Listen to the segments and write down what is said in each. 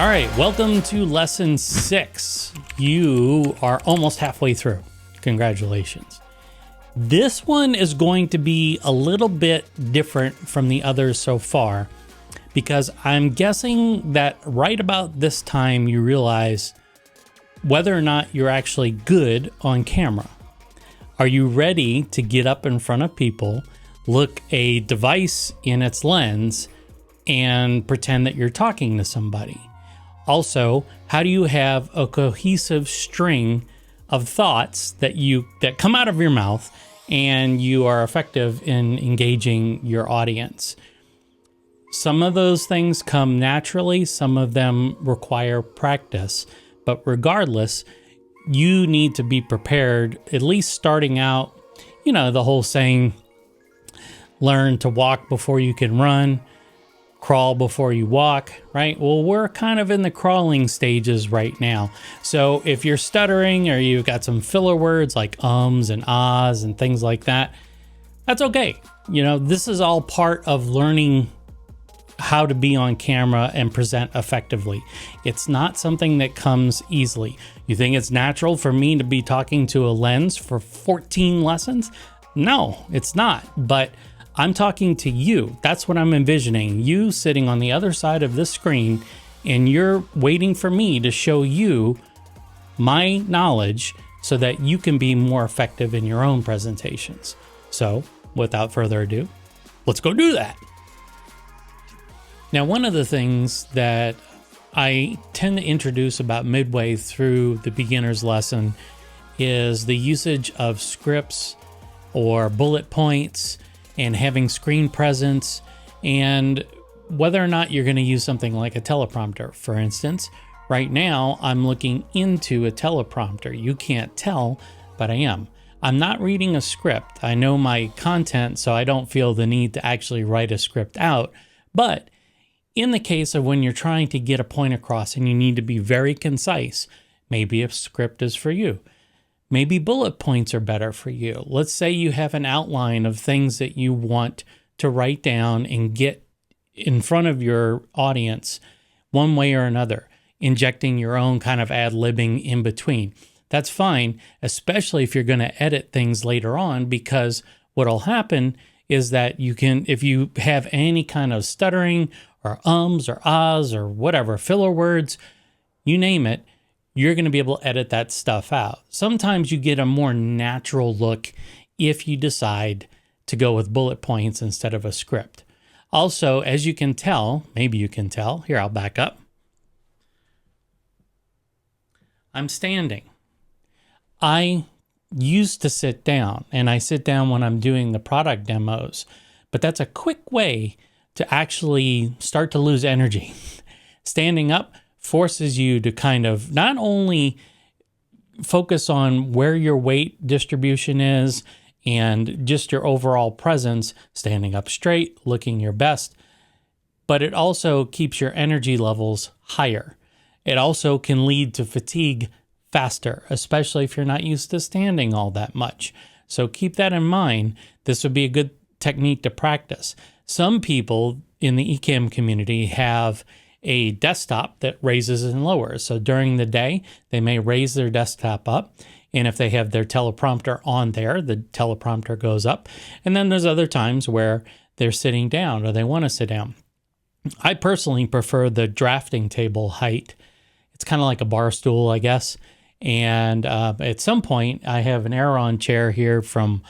All right, welcome to lesson 6. You are almost halfway through. Congratulations. This one is going to be a little bit different from the others so far because I'm guessing that right about this time you realize whether or not you're actually good on camera. Are you ready to get up in front of people, look a device in its lens, and pretend that you're talking to somebody? Also, how do you have a cohesive string of thoughts that come out of your mouth and you are effective in engaging your audience? Some of those things come naturally, some of them require practice, but regardless, you need to be prepared, at least starting out. You know, the whole saying, learn to walk before you can run, crawl before you walk, right? Well, we're kind of in the crawling stages right now. So if you're stuttering or you've got some filler words like ums and ahs and things like that, that's okay. You know, this is all part of learning how to be on camera and present effectively. It's not something that comes easily. You think it's natural for me to be talking to a lens for 14 lessons? No, it's not. But I'm talking to you. That's what I'm envisioning. You sitting on the other side of this screen, and you're waiting for me to show you my knowledge so that you can be more effective in your own presentations. So, without further ado, let's go do that. Now, one of the things that I tend to introduce about midway through the beginner's lesson is the usage of scripts or bullet points and having screen presence, and whether or not you're going to use something like a teleprompter. For instance, right now I'm looking into a teleprompter. You can't tell, but I am. I'm not reading a script. I know my content, so I don't feel the need to actually write a script out. But in the case of when you're trying to get a point across and you need to be very concise, maybe a script is for you. Maybe bullet points are better for you. Let's say you have an outline of things that you want to write down and get in front of your audience one way or another, injecting your own kind of ad-libbing in between. That's fine, especially if you're going to edit things later on, because what'll happen is that you can, if you have any kind of stuttering or ums or ahs or whatever, filler words, you name it, you're going to be able to edit that stuff out. Sometimes you get a more natural look if you decide to go with bullet points instead of a script. Also, as you can tell, maybe you can tell, here, I'll back up. I'm standing. I used to sit down, and I sit down when I'm doing the product demos, but that's a quick way to actually start to lose energy. Standing up forces you to kind of not only focus on where your weight distribution is and just your overall presence, standing up straight, looking your best, but it also keeps your energy levels higher. It also can lead to fatigue faster, especially if you're not used to standing all that much. So keep that in mind. This would be a good technique to practice. Some people in the Ecamm community have a desktop that raises and lowers. So during the day, they may raise their desktop up. And if they have their teleprompter on there, the teleprompter goes up. And then there's other times where they're sitting down or they want to sit down. I personally prefer the drafting table height. It's kind of like a bar stool, I guess. And at some point, I have an Aeron chair here from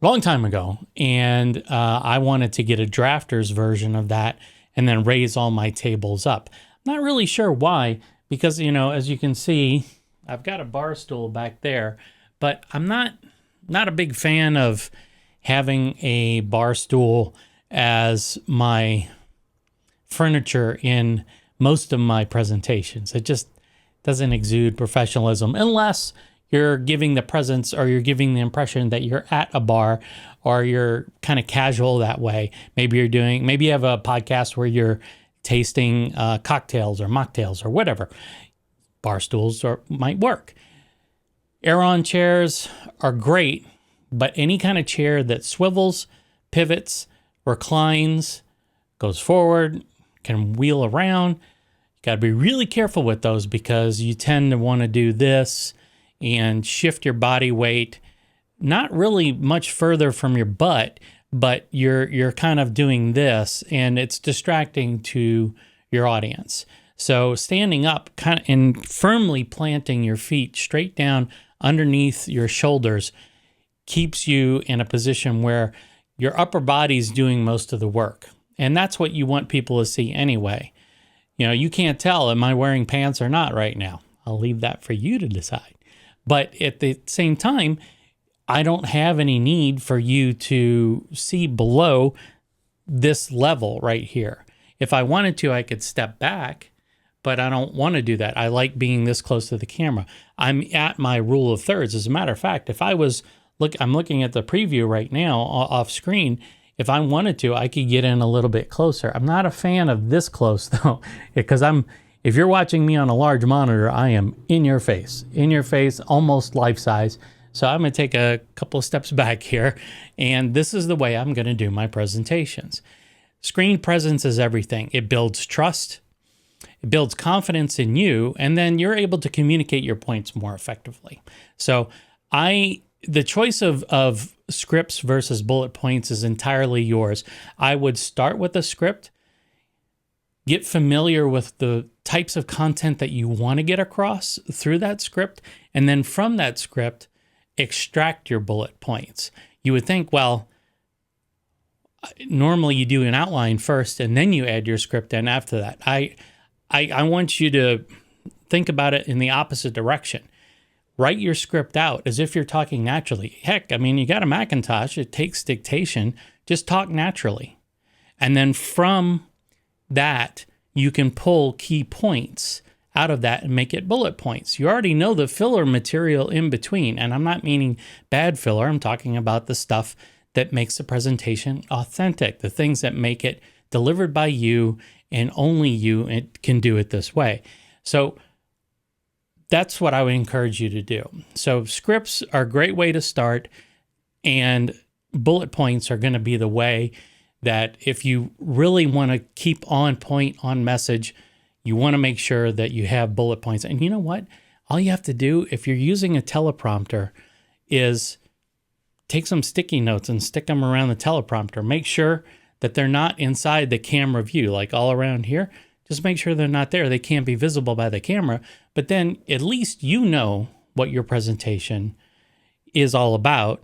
a long time ago. And I wanted to get a drafter's version of that and then raise all my tables up. I'm not really sure why, because, you know, as you can see, I've got a bar stool back there, but I'm not a big fan of having a bar stool as my furniture in most of my presentations. It just doesn't exude professionalism unless you're giving the presence or you're giving the impression that you're at a bar or you're kind of casual that way. Maybe you have a podcast where you're tasting cocktails or mocktails or whatever. Bar stools might work. Aeron chairs are great, but any kind of chair that swivels, pivots, reclines, goes forward, can wheel around, Got to be really careful with those because you tend to want to do this and shift your body weight, not really much further from your butt, but you're kind of doing this and it's distracting to your audience. So standing up kind of and firmly planting your feet straight down underneath your shoulders keeps you in a position where your upper body's doing most of the work. And that's what you want people to see anyway. You know, you can't tell, am I wearing pants or not right now? I'll leave that for you to decide. But at the same time, I don't have any need for you to see below this level right here. If I wanted to, I could step back, but I don't want to do that. I like being this close to the camera. I'm at my rule of thirds. As a matter of fact, if I was I'm looking at the preview right now off screen. If I wanted to, I could get in a little bit closer. I'm not a fan of this close though, because if you're watching me on a large monitor, I am in your face, almost life size. So I'm going to take a couple of steps back here, and this is the way I'm going to do my presentations. Screen presence is everything. It builds trust, it builds confidence in you, and then you're able to communicate your points more effectively. So the choice of scripts versus bullet points is entirely yours. I would start with a script, get familiar with the types of content that you want to get across through that script, and then from that script, extract your bullet points. You would think, well, normally you do an outline first and then you add your script in after that. I want you to think about it in the opposite direction. Write your script out as if you're talking naturally. Heck, I mean, you got a Macintosh, it takes dictation, just talk naturally. And then from that, you can pull key points out of that and make it bullet points. You already know the filler material in between, and I'm not meaning bad filler. I'm talking about the stuff that makes the presentation authentic, the things that make it delivered by you and only you can do it this way. So that's what I would encourage you to do. So scripts are a great way to start, and bullet points are going to be the way that if you really want to keep on point, on message, you want to make sure that you have bullet points. And you know what? All you have to do if you're using a teleprompter is take some sticky notes and stick them around the teleprompter. Make sure that they're not inside the camera view, like all around here. Just make sure they're not there. They can't be visible by the camera, but then at least you know what your presentation is all about,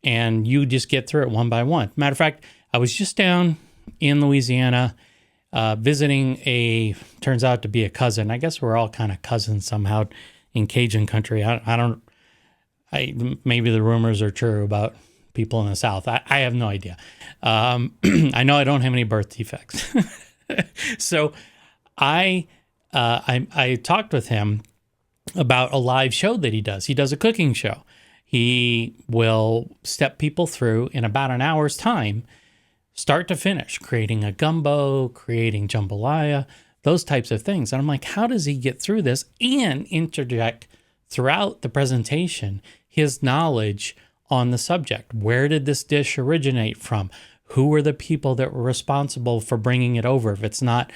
and you just get through it one by one. Matter of fact, I was just down in Louisiana visiting turns out to be a cousin. I guess we're all kind of cousins somehow in Cajun country. Maybe the rumors are true about people in the South. I have no idea. I know I don't have any birth defects. So I talked with him about a live show that he does. He does a cooking show. He will step people through in about an hour's time, start to finish, creating a gumbo, creating jambalaya, those types of things. And I'm like, how does he get through this and interject throughout the presentation his knowledge on the subject? Where did this dish originate from? Who were the people that were responsible for bringing it over? If it's not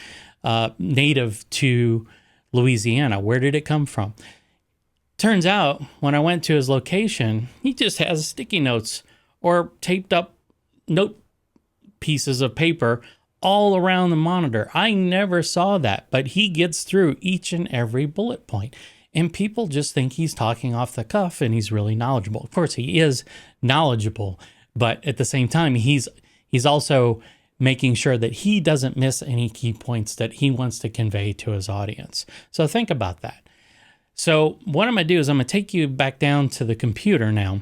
native to Louisiana, where did it come from? Turns out when I went to his location, he just has sticky notes or taped up note pieces of paper all around the monitor. I never saw that, but he gets through each and every bullet point. And people just think he's talking off the cuff and he's really knowledgeable. Of course, he is knowledgeable, but at the same time, he's also making sure that he doesn't miss any key points that he wants to convey to his audience. So think about that. So what I'm going to do is I'm going to take you back down to the computer now,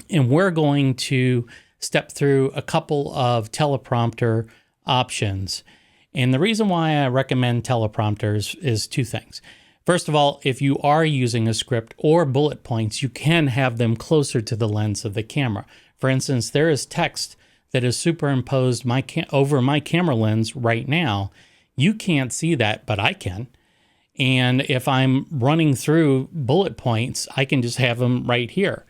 and we're going to step through a couple of teleprompter options. And the reason why I recommend teleprompters is two things. First of all, if you are using a script or bullet points, you can have them closer to the lens of the camera. For instance, there is text that is superimposed over my camera lens right now. You can't see that, but I can. And if I'm running through bullet points, I can just have them right here.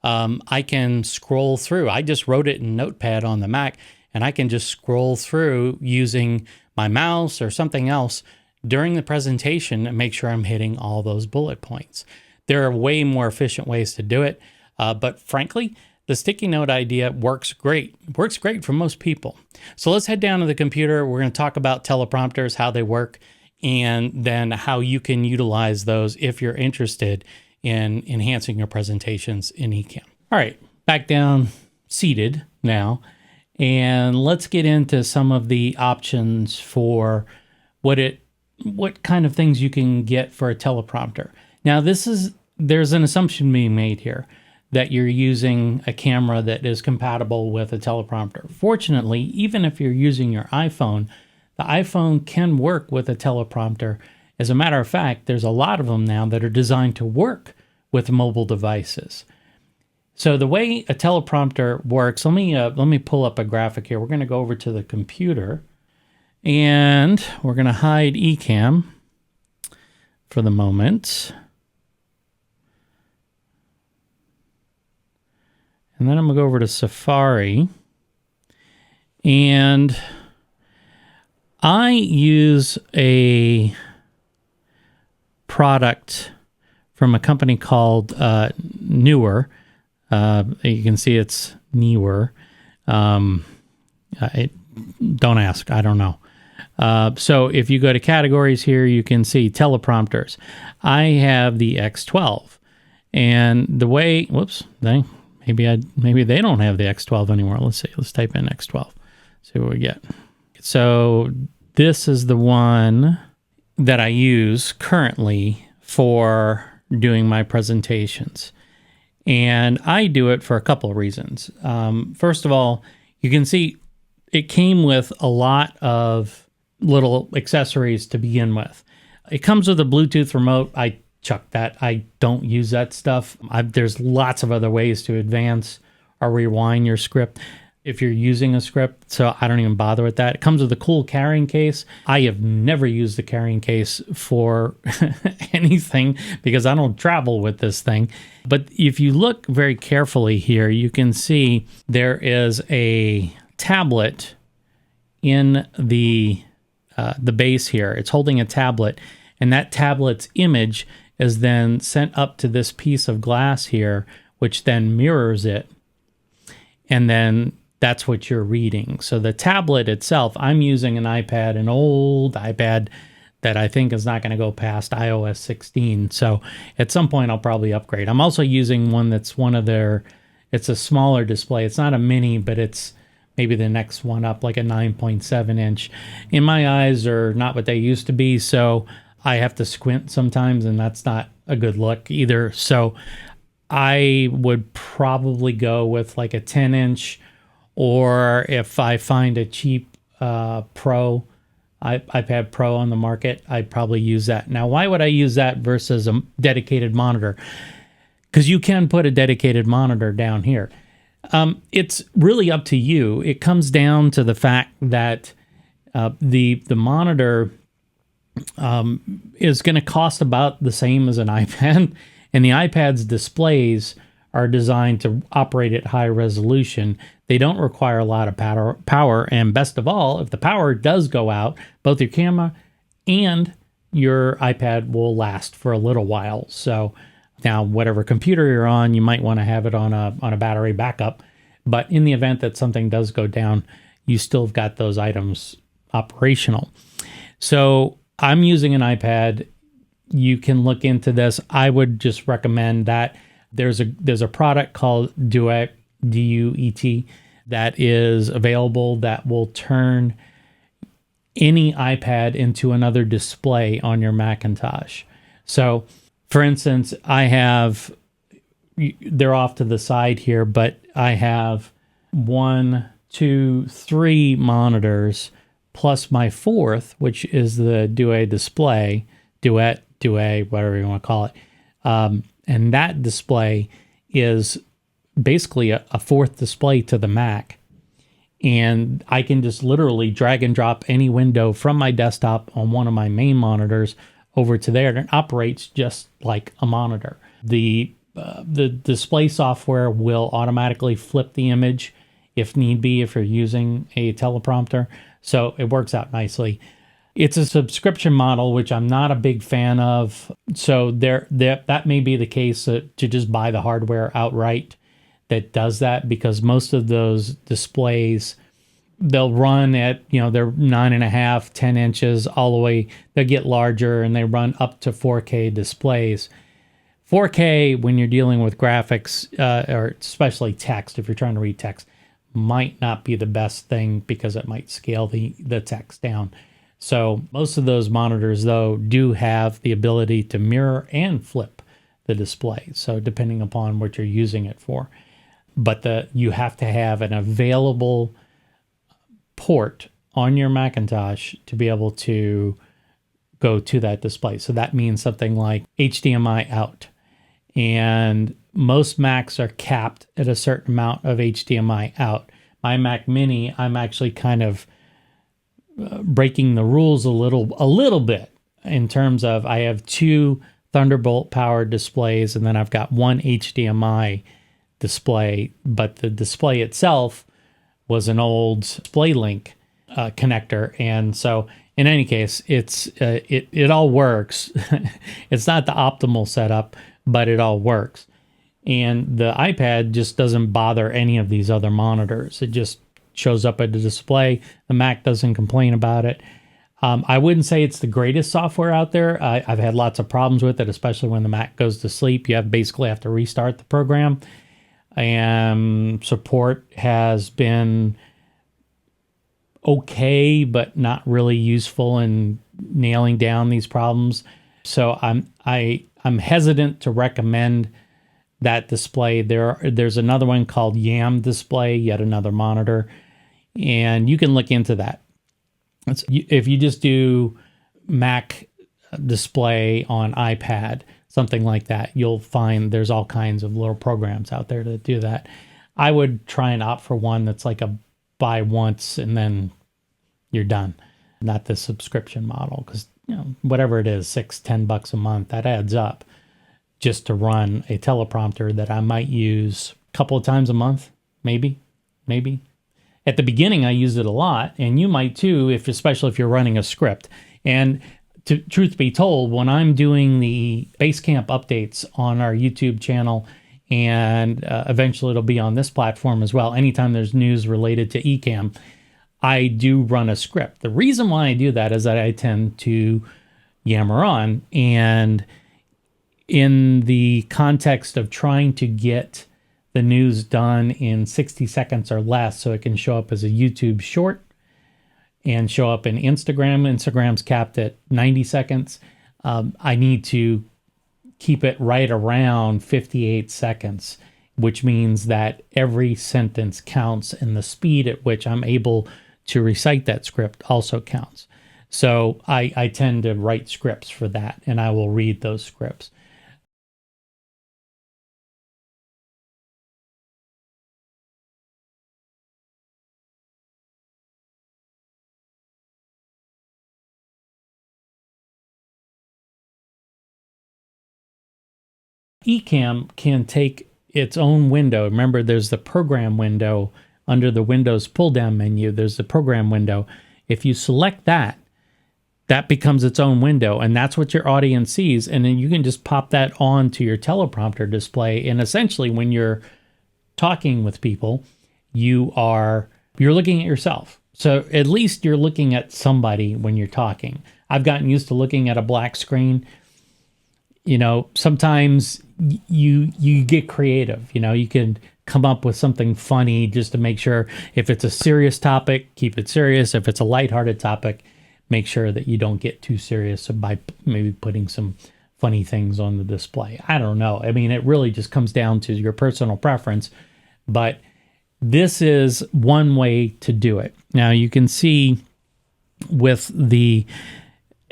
I can scroll through. I just wrote it in Notepad on the Mac, and I can just scroll through using my mouse or something else during the presentation and make sure I'm hitting all those bullet points. There are way more efficient ways to do it, but frankly, the sticky note idea works great. It works great for most people. So let's head down to the computer. We're going to talk about teleprompters, how they work, and then how you can utilize those if you're interested in enhancing your presentations in Ecamm. All right, back down, seated now, and let's get into some of the options for what kind of things you can get for a teleprompter. Now, there's an assumption being made here that you're using a camera that is compatible with a teleprompter. Fortunately, even if you're using your iPhone, the iPhone can work with a teleprompter. As a matter of fact, there's a lot of them now that are designed to work with mobile devices. So the way a teleprompter works, let me pull up a graphic here. We're going to go over to the computer, and we're going to hide Ecamm for the moment. And then I'm going to go over to Safari, and I use a product from a company called Newer. You can see it's Newer. Don't ask, I don't know. So if you go to categories here, you can see teleprompters. I have the X12, and the way, maybe they don't have the X12 anymore. Let's see. Let's type in X12. See what we get. So this is the one that I use currently for doing my presentations. And I do it for a couple of reasons. First of all, you can see it came with a lot of little accessories to begin with. It comes with a Bluetooth remote. I chuck that. I don't use that stuff. There's lots of other ways to advance or rewind your script if you're using a script, so I don't even bother with that. It comes with a cool carrying case. I have never used the carrying case for anything because I don't travel with this thing. But if you look very carefully here, you can see there is a tablet in the base here. It's holding a tablet, and that tablet's image is then sent up to this piece of glass here, which then mirrors it, and then that's what you're reading. So the tablet itself, I'm using an iPad, an old iPad that I think is not going to go past iOS 16. So at some point I'll probably upgrade. I'm also using one that's it's a smaller display. It's not a mini, but it's maybe the next one up, like a 9.7 inch. And my eyes are not what they used to be, so I have to squint sometimes, and that's not a good look either. So I would probably go with like a 10 inch, or if I find a cheap iPad Pro on the market, I'd probably use that. Now, why would I use that versus a dedicated monitor? Because you can put a dedicated monitor down here. It's really up to you. It comes down to the fact that the monitor is going to cost about the same as an iPad, and the iPad's displays are designed to operate at high resolution. They don't require a lot of power, and best of all, if the power does go out, both your camera and your iPad will last for a little while. So now, whatever computer you're on, you might want to have it on a battery backup, but in the event that something does go down, you still have got those items operational. So I'm using an iPad. You can look into this. I would just recommend that. There's a product called Duet, D-U-E-T, that is available that will turn any iPad into another display on your Macintosh. So, for instance, they're off to the side here, but I have 1, 2, 3 monitors plus my fourth, which is the Duet display, Duet, whatever you want to call it. And that display is basically a fourth display to the Mac. And I can just literally drag and drop any window from my desktop on one of my main monitors over to there, and it operates just like a monitor. The display software will automatically flip the image if need be, if you're using a teleprompter. So it works out nicely. It's a subscription model, which I'm not a big fan of. So that may be the case to just buy the hardware outright that does that, because most of those displays, they'll run at, they're 9.5, 10 inches all the way. They'll get larger and they run up to 4K displays. 4K, when you're dealing with graphics, or especially text, if you're trying to read text, might not be the best thing because it might scale the text down. So most of those monitors, though, do have the ability to mirror and flip the display. So depending upon what you're using it for. But you have to have an available port on your Macintosh to be able to go to that display. So that means something like HDMI out. And most Macs are capped at a certain amount of HDMI out. My Mac Mini, I'm actually kind of breaking the rules a little bit, in terms of I have 2 Thunderbolt powered displays and then I've got 1 HDMI display, but the display itself was an old DisplayLink connector. And so in any case, it all works. It's not the optimal setup, but it all works. And the iPad just doesn't bother any of these other monitors. It just shows up at the display. The Mac doesn't complain about it. I wouldn't say it's the greatest software out there. I've had lots of problems with it, especially when the Mac goes to sleep. You basically have to restart the program. And support has been okay, but not really useful in nailing down these problems. So I'm hesitant to recommend that display. There's another one called YAM Display, yet another monitor, and you can look into that. If you just do Mac display on iPad, something like that, you'll find there's all kinds of little programs out there that do that. I would try and opt for one that's like a buy once and then you're done, not the subscription model, because whatever it is, $6-10 a month, that adds up just to run a teleprompter that I might use a couple of times a month, maybe. At the beginning, I used it a lot, and you might too, especially if you're running a script. And truth be told, when I'm doing the Basecamp updates on our YouTube channel, and eventually it'll be on this platform as well, anytime there's news related to Ecamm, I do run a script. The reason why I do that is that I tend to yammer on, and in the context of trying to get the news done in 60 seconds or less so it can show up as a YouTube short and show up in Instagram. Instagram's capped at 90 seconds. I need to keep it right around 58 seconds, which means that every sentence counts, and the speed at which I'm able to recite that script also counts. So I tend to write scripts for that, and I will read those scripts. Ecamm can take its own window. Remember, there's the program window under the Windows pull-down menu. There's the program window. If you select that, that becomes its own window, and that's what your audience sees. And then you can just pop that on to your teleprompter display. And essentially, when you're talking with people, you're looking at yourself. So at least you're looking at somebody when you're talking. I've gotten used to looking at a black screen. Sometimes you get creative. You can come up with something funny just to make sure, if it's a serious topic, keep it serious. If it's a lighthearted topic, make sure that you don't get too serious by maybe putting some funny things on the display. I don't know. I mean, it really just comes down to your personal preference, but this is one way to do it. Now you can see with the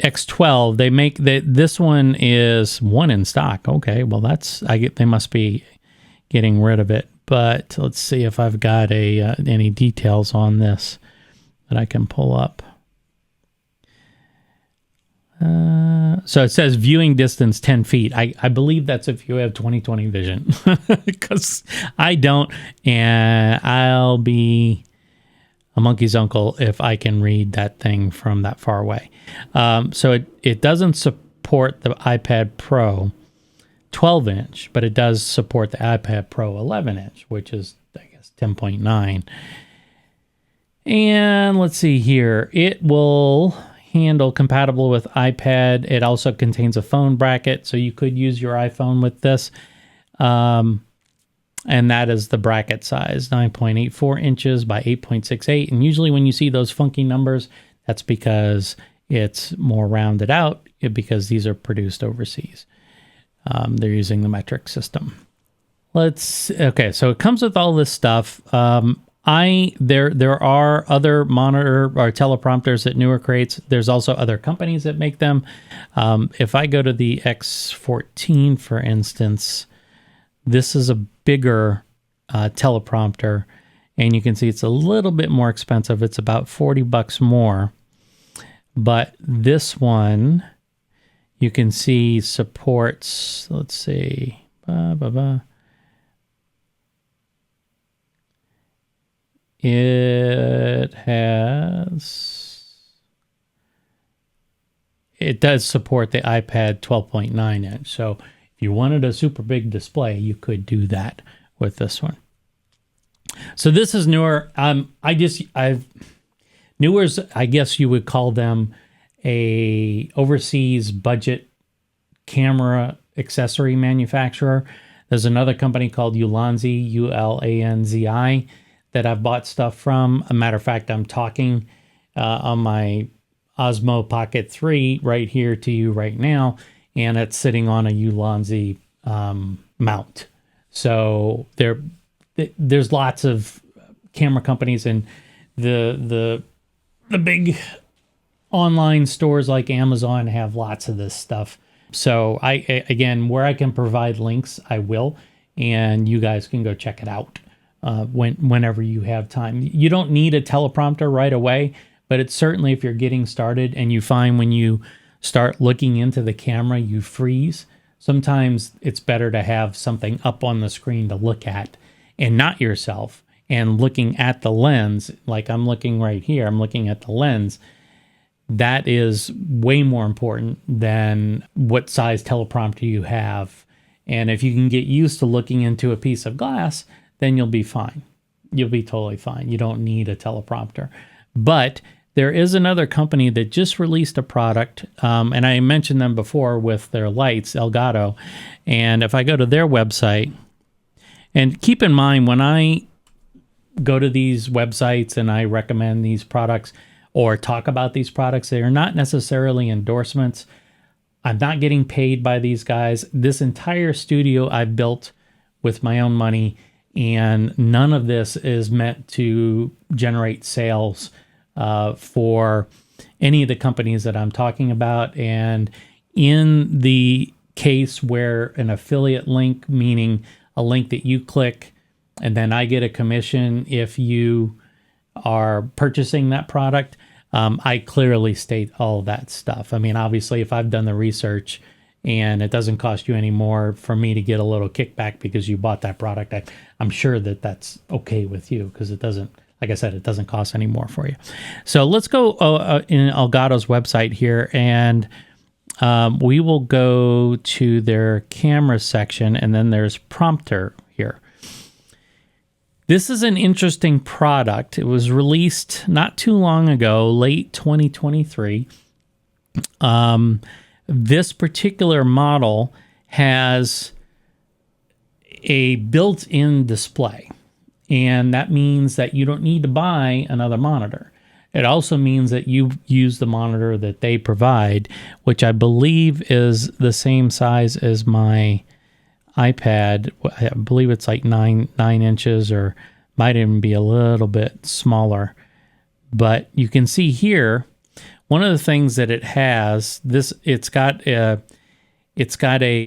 X12, they make this one is one in stock. Okay, well they must be getting rid of it. But let's see if I've got any details on this that I can pull up. So it says viewing distance 10 feet. I believe that's if you have 20/20 vision, because I don't, and I'll be a monkey's uncle if I can read that thing from that far away. So it doesn't support the iPad Pro 12-inch, but it does support the iPad Pro 11-inch, which is, I guess, 10.9. And let's see here. It will handle compatible with iPad. It also contains a phone bracket, so you could use your iPhone with this. And that is the bracket size, 9.84 inches by 8.68. And usually when you see those funky numbers, that's because it's more rounded out, because these are produced overseas. They're using the metric system. Okay, so it comes with all this stuff. There are other monitor or teleprompters that Newer creates. There's also other companies that make them. If I go to the X14, for instance, this is a bigger teleprompter, and you can see it's a little bit more expensive. It's about $40 more. But this one, you can see supports, let's see, it does support the iPad 12.9 inch. So if you wanted a super big display, you could do that with this one. So this is Newer. Newer's, I guess you would call them a overseas budget camera accessory manufacturer. There's another company called Ulanzi, Ulanzi, that I've bought stuff from. A matter of fact, I'm talking on my Osmo Pocket 3 right here to you right now, and it's sitting on a Ulanzi mount. So there's lots of camera companies, and the big online stores like Amazon have lots of this stuff. So again, where I can provide links, I will, and you guys can go check it out whenever you have time. You don't need a teleprompter right away, but it's certainly, if you're getting started and you find when you start looking into the camera, you freeze. Sometimes it's better to have something up on the screen to look at and not yourself, and looking at the lens. Like I'm looking right here, I'm looking at the lens. That is way more important than what size teleprompter you have. And if you can get used to looking into a piece of glass, then you'll be fine. You'll be totally fine. You don't need a teleprompter. But there is another company that just released a product, and I mentioned them before with their lights, Elgato. And if I go to their website, and keep in mind, when I go to these websites and I recommend these products or talk about these products, they are not necessarily endorsements. I'm not getting paid by these guys. This entire studio I built with my own money, and none of this is meant to generate sales for any of the companies that I'm talking about. And in the case where an affiliate link, meaning a link that you click and then I get a commission if you are purchasing that product, I clearly state all of that stuff. I mean, obviously, if I've done the research and it doesn't cost you any more for me to get a little kickback because you bought that product, I'm sure that that's okay with you, because it doesn't, like I said, it doesn't cost any more for you. So let's go in Elgato's website here, and we will go to their camera section, and then there's prompter here. This is an interesting product. It was released not too long ago, late 2023. This particular model has a built-in display, and that means that you don't need to buy another monitor. It also means that you use the monitor that they provide, which I believe is the same size as my iPad. I believe it's like 9 inches, or might even be a little bit smaller. But you can see here, one of the things that it has, it's got a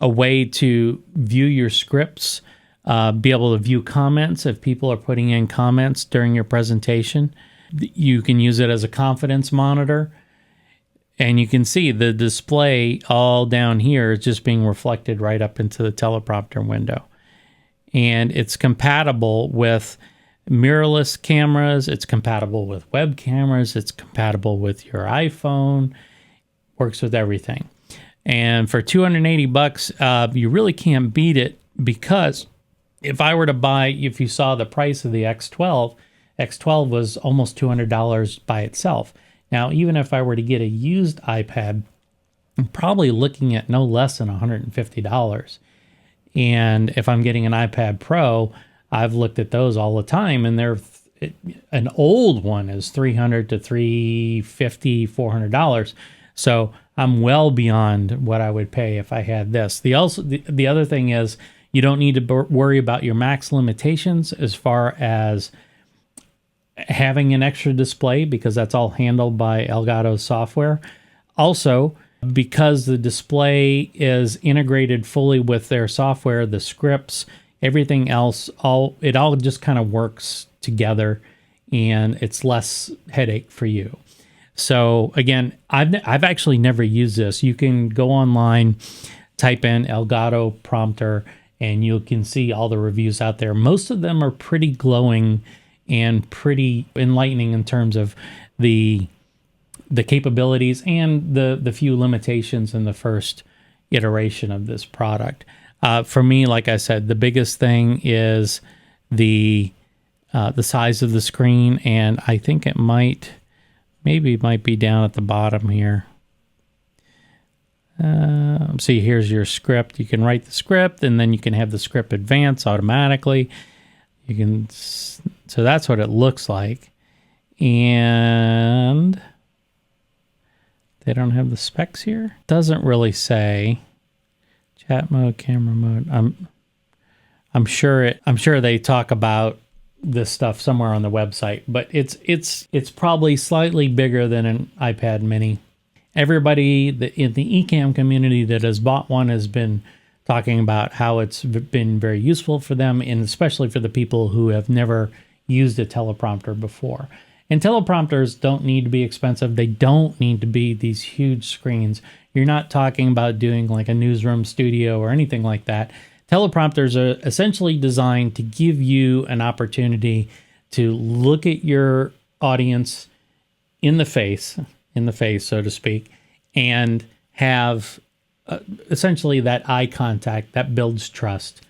way to view your scripts, be able to view comments if people are putting in comments during your presentation. You can use it as a confidence monitor. And you can see the display all down here is just being reflected right up into the teleprompter window. And it's compatible with mirrorless cameras. It's compatible with web cameras. It's compatible with your iPhone. Works with everything. And for $280, you really can't beat it, because if I were to buy, if you saw the price of the X12 was almost $200 by itself. Now, even if I were to get a used iPad, I'm probably looking at no less than $150. And if I'm getting an iPad Pro, I've looked at those all the time, and an old one is $300 to $350, $400. So I'm well beyond what I would pay if I had this. The other thing is, you don't need to worry about your max limitations as far as having an extra display, because that's all handled by Elgato software. Also, because the display is integrated fully with their software, the scripts, everything else, it all just kind of works together, and it's less headache for you. So again, I've actually never used this. You can go online, type in Elgato prompter, and you can see all the reviews out there. Most of them are pretty glowing and pretty enlightening in terms of the capabilities and the few limitations in the first iteration of this product. For me, like I said, the biggest thing is the size of the screen, and I think it might be down at the bottom here. See, here's your script. You can write the script, and then you can have the script advance automatically. So that's what it looks like. And they don't have the specs here. Doesn't really say chat mode, camera mode. I'm sure they talk about this stuff somewhere on the website, but it's probably slightly bigger than an iPad mini. Everybody in the Ecamm community that has bought one has been talking about how it's been very useful for them, and especially for the people who have never used a teleprompter before. And teleprompters don't need to be expensive. They don't need to be these huge screens. You're not talking about doing like a newsroom studio or anything like that. Teleprompters are essentially designed to give you an opportunity to look at your audience in the face, so to speak, and have essentially that eye contact that builds trust.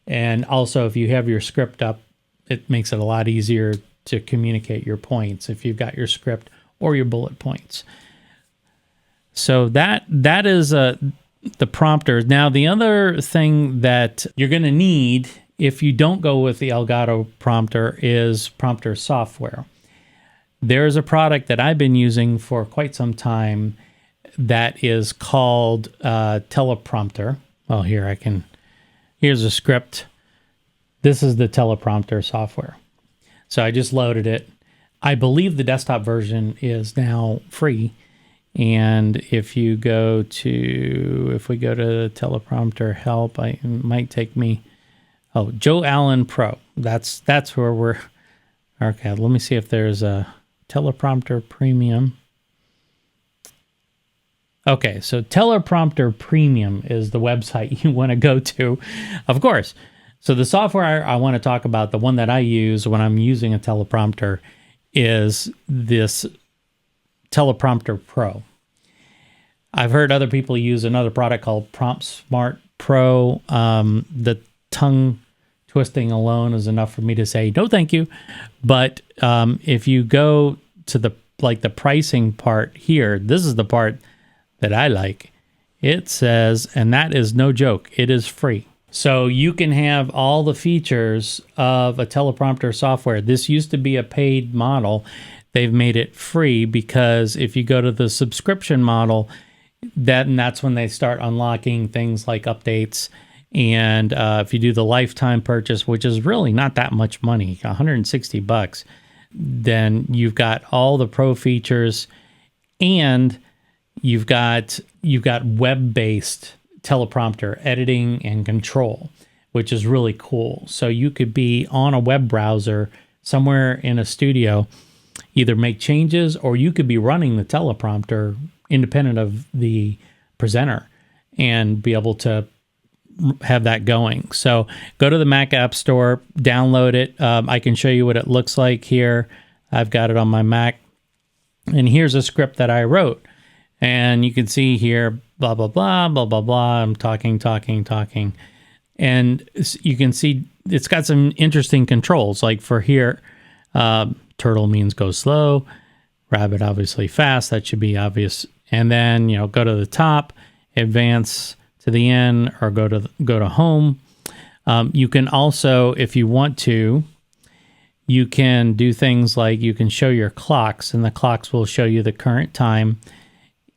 And also, if you have your script up, it makes it a lot easier to communicate your points if you've got your script or your bullet points. So that is the prompter. Now, the other thing that you're going to need if you don't go with the Elgato prompter is prompter software. There's a product that I've been using for quite some time that is called teleprompter. Well, here's a script. This is the teleprompter software. So I just loaded it. I believe the desktop version is now free. And if we go to teleprompter help, it might take me, Joe Allen Pro. That's where we're, okay, let me see if there's a teleprompter premium. Okay, so teleprompter premium is the website you want to go to, of course. So the software I want to talk about, the one that I use when I'm using a teleprompter, is this Teleprompter Pro. I've heard other people use another product called Prompt Smart Pro. The tongue twisting alone is enough for me to say no thank you. But if you go to the pricing part here, this is the part that I like. It says, and that is no joke, it is free. So you can have all the features of a teleprompter software. This used to be a paid model. They've made it free, because if you go to the subscription model, that's when they start unlocking things like updates. And if you do the lifetime purchase, which is really not that much money, $160, then you've got all the pro features, and you've got web-based teleprompter editing and control, which is really cool. So you could be on a web browser somewhere in a studio, either make changes, or you could be running the teleprompter independent of the presenter and be able to have that going. So go to the Mac App Store, download it. I can show you what it looks like here. I've got it on my Mac. And here's a script that I wrote. And you can see here, blah, blah, blah, blah, blah, blah. I'm talking. And you can see it's got some interesting controls. Like for here, turtle means go slow. Rabbit, obviously fast. That should be obvious. And then, go to the top, advance to the end, or go to home. You can also, if you want to, you can do things like you can show your clocks, and the clocks will show you the current time,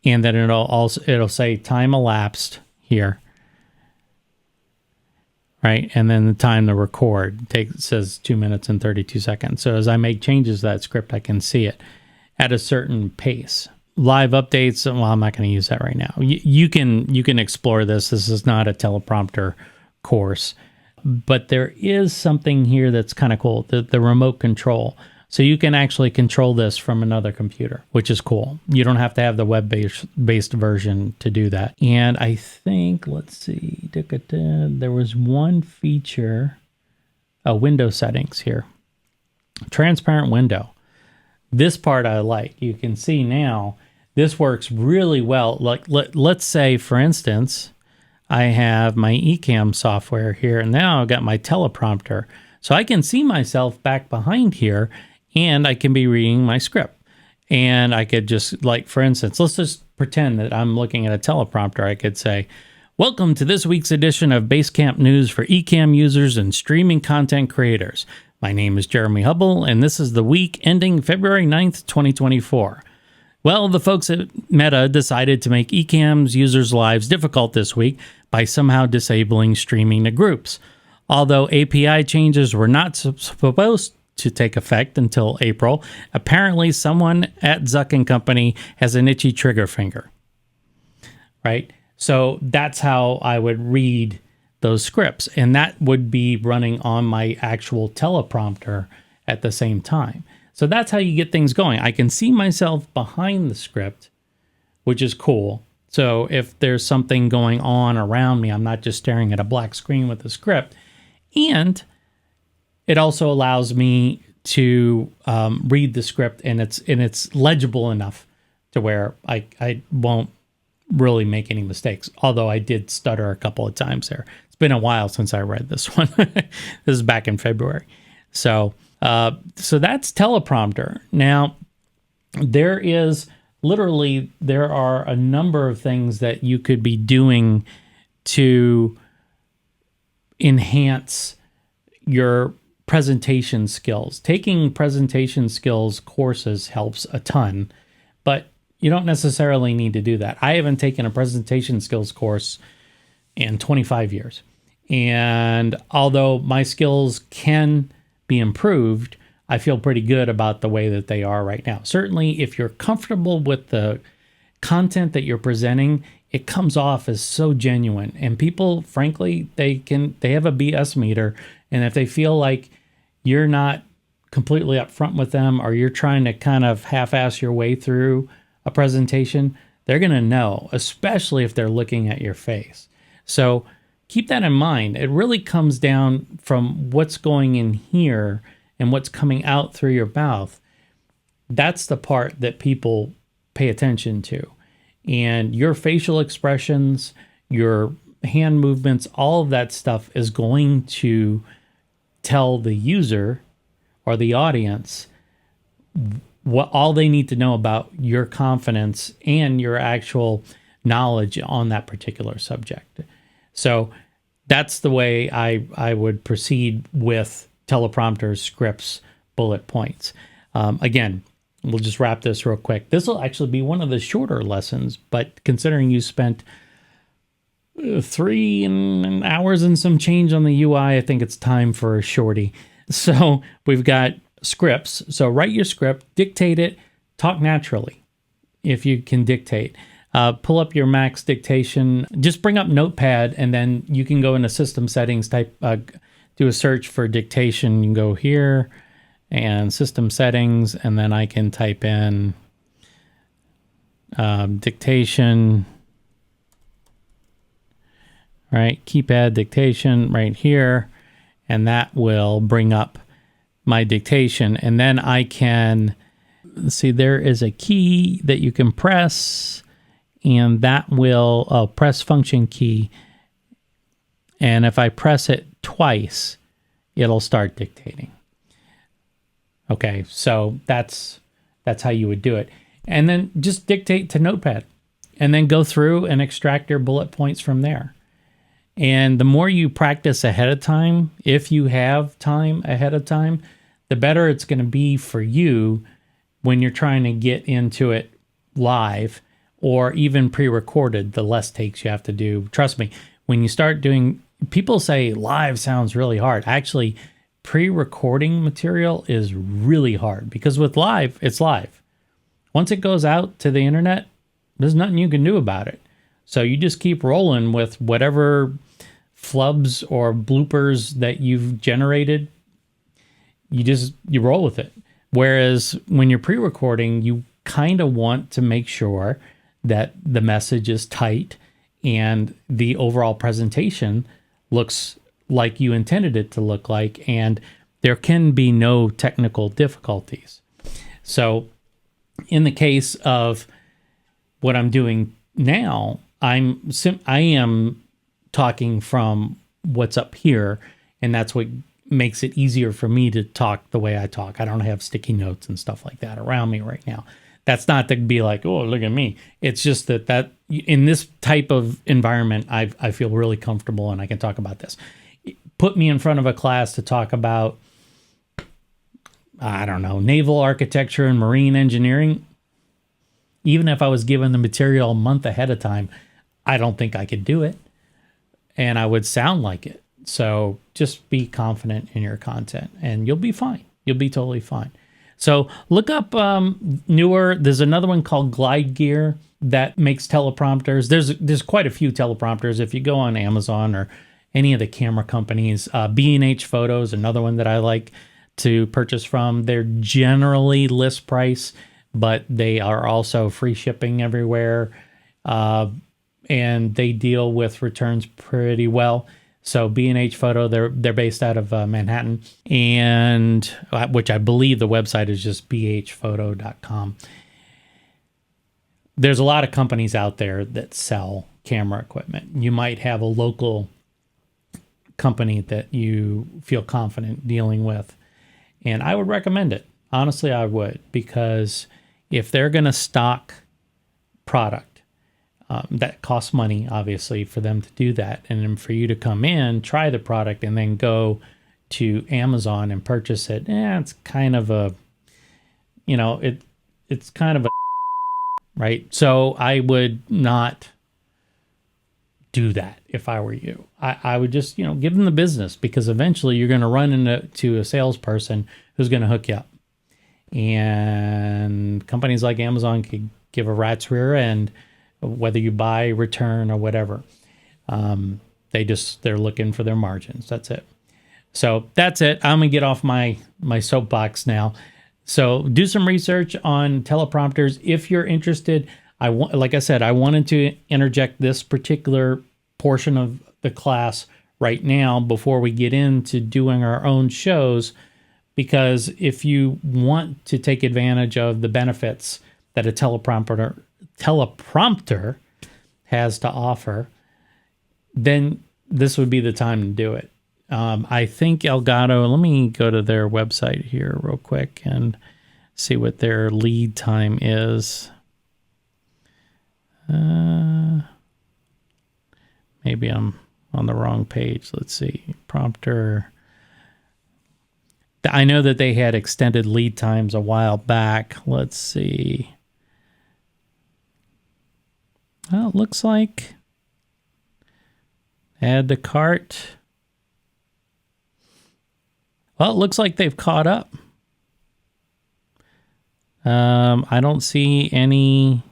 and then it'll say time elapsed here, right? And then the time to record says 2 minutes and 32 seconds. So as I make changes to that script, I can see it at a certain pace. Live updates, well, I'm not going to use that right now. You can explore this. This is not a teleprompter course. But there is something here that's kind of cool, the remote control. So you can actually control this from another computer, which is cool. You don't have to have the web-based version to do that. And I think, let's see, there was one feature, window settings here. Transparent window. This part I like. You can see now, this works really well. Like, let's say, for instance, I have my Ecamm software here, and now I've got my teleprompter. So I can see myself back behind here, and I can be reading my script. And I could just, like, for instance, let's just pretend that I'm looking at a teleprompter. I could say, welcome to this week's edition of Basecamp News for Ecamm users and streaming content creators. My name is Jeremy Hubble, and this is the week ending February 9th, 2024. Well, the folks at Meta decided to make Ecamm's users' lives difficult this week by somehow disabling streaming to groups. Although API changes were not supposed to take effect until April, apparently someone at Zuck and Company has an itchy trigger finger. Right? So that's how I would read those scripts, and that would be running on my actual teleprompter at the same time. So that's how you get things going. I can see myself behind the script, which is cool. So if there's something going on around me, I'm not just staring at a black screen with the script. And it also allows me to read the script, and it's legible enough to where I won't really make any mistakes. Although I did stutter a couple of times there. It's been a while since I read this one. This is back in February. So that's teleprompter. Now, there are a number of things that you could be doing to enhance your presentation skills. Taking presentation skills courses helps a ton, but you don't necessarily need to do that. I haven't taken a presentation skills course in 25 years. And although my skills can be improved, I feel pretty good about the way that they are right now. Certainly, if you're comfortable with the content that you're presenting, it comes off as so genuine. And people, frankly, they have a BS meter. And if they feel like you're not completely upfront with them, or you're trying to kind of half-ass your way through a presentation, they're going to know, especially if they're looking at your face. So keep that in mind. It really comes down from what's going in here and what's coming out through your mouth. That's the part that people pay attention to. And your facial expressions, your hand movements, all of that stuff is going to tell the user or the audience what all they need to know about your confidence and your actual knowledge on that particular subject. So that's the way I would proceed with teleprompters, scripts, bullet points. Again, we'll just wrap this real quick. This will actually be one of the shorter lessons, but considering you spent 3 hours and some change on the UI, I think it's time for a shorty. So we've got scripts. So write your script, dictate it, talk naturally if you can dictate. Pull up your Mac's dictation. Just bring up Notepad, and then you can go into system settings, do a search for dictation. You can go here and system settings, and then I can type in dictation. right? Keypad dictation right here, and that will bring up my dictation. And then I can see there is a key that you can press, and that will press function key. And if I press it twice, it'll start dictating. Okay, so that's how you would do it. And then just dictate to Notepad, and then go through and extract your bullet points from there. And the more you practice ahead of time, if you have time ahead of time, the better it's going to be for you when you're trying to get into it live or even pre-recorded. The less takes you have to do. Trust me, when you start doing, people say live sounds really hard. Actually, pre-recording material is really hard, because with live, it's live. Once it goes out to the internet, there's nothing you can do about it. So you just keep rolling with whatever flubs or bloopers that you've generated. You roll with it. Whereas when you're pre-recording, you kind of want to make sure that the message is tight and the overall presentation looks like you intended it to look like, and there can be no technical difficulties. So in the case of what I'm doing now, I am talking from what's up here, and that's what makes it easier for me to talk the way I talk. I don't have sticky notes and stuff like that around me right now. That's not to be like, oh, look at me. It's just that in this type of environment, I feel really comfortable and I can talk about this. Put me in front of a class to talk about, I don't know, naval architecture and marine engineering. Even if I was given the material a month ahead of time, I don't think I could do it. And I would sound like it. So just be confident in your content and you'll be fine. You'll be totally fine. So look up newer. There's another one called Glide Gear that makes teleprompters. There's quite a few teleprompters. If you go on Amazon or any of the camera companies, B&H Photos, another one that I like to purchase from. They're generally list price, but they are also free shipping everywhere. And they deal with returns pretty well. So B&H Photo, they're based out of Manhattan, and which I believe the website is just bhphoto.com. There's a lot of companies out there that sell camera equipment. You might have a local company that you feel confident dealing with, and I would recommend it. Honestly, I would, because if they're going to stock product, that costs money, obviously, for them to do that. And then for you to come in, try the product, and then go to Amazon and purchase it, it's kind of a, it's kind of a, right? So I would not do that if I were you. I would just, give them the business, because eventually you're going to run into a salesperson who's going to hook you up. And companies like Amazon could give a rat's rear end whether you buy, return, or whatever. They're looking for their margins. That's it. So that's it. I'm gonna get off my soapbox now. So do some research on teleprompters if you're interested. Like I said, I wanted to interject this particular portion of the class right now before we get into doing our own shows, because if you want to take advantage of the benefits that a teleprompter has to offer, then this would be the time to do it. I think Elgato, let me go to their website here real quick and see what their lead time is. Maybe I'm on the wrong page. Let's see. Prompter. I know that they had extended lead times a while back. Let's see. Well, it looks like add to cart. Well, it looks like they've caught up. I don't see any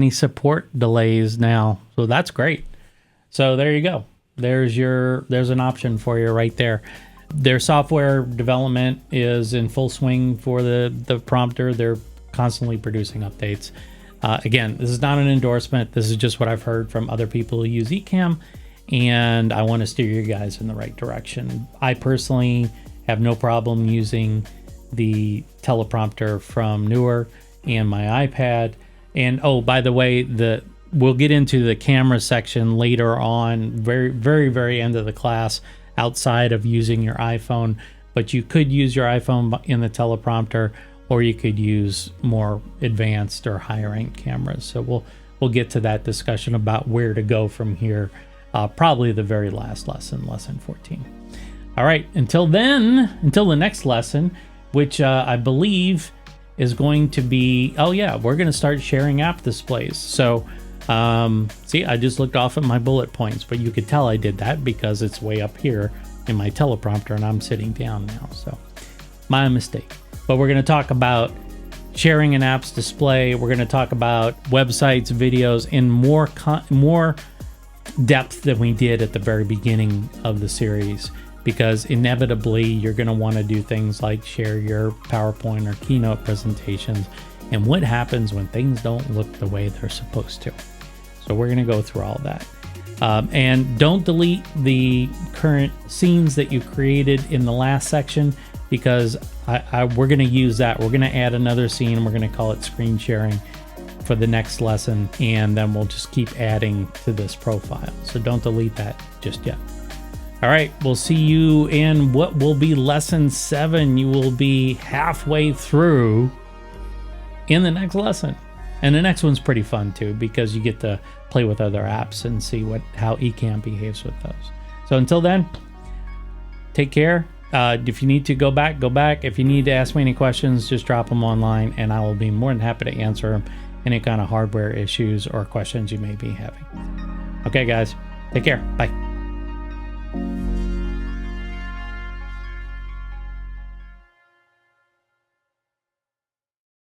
support delays now, so that's great. So there you go. There's an option for you right there. Their software development is in full swing for the prompter. They're constantly producing updates. Again, this is not an endorsement. This is just what I've heard from other people who use Ecamm, and I want to steer you guys in the right direction. I personally have no problem using the teleprompter from Newer and my iPad. And oh, by the way, we'll get into the camera section later on, very end of the class, outside of using your iPhone. But you could use your iPhone in the teleprompter, or you could use more advanced or higher end cameras. So we'll get to that discussion about where to go from here, probably the very last lesson, lesson 14. All right, until then, until the next lesson, which I believe is going to be, oh yeah, we're going to start sharing app displays. So see, I just looked off at my bullet points, but you could tell I did that because it's way up here in my teleprompter and I'm sitting down now. So my mistake. But we're going to talk about sharing an app's display. We're going to talk about websites, videos in more depth than we did at the very beginning of the series, because inevitably you're going to want to do things like share your PowerPoint or Keynote presentations and what happens when things don't look the way they're supposed to. So we're going to go through all that. And don't delete the current scenes that you created in the last section, because we're going to use that. We're going to add another scene. We're going to call it screen sharing for the next lesson, and then we'll just keep adding to this profile. So don't delete that just yet. All right, we'll see you in what will be lesson 7. You will be halfway through in the next lesson. And the next one's pretty fun too, because you get to play with other apps and see how Ecamm behaves with those. So until then, take care. If you need to go back, go back. If you need to ask me any questions, just drop them online and I will be more than happy to answer them. Any kind of hardware issues or questions you may be having. Okay, guys, take care. Bye.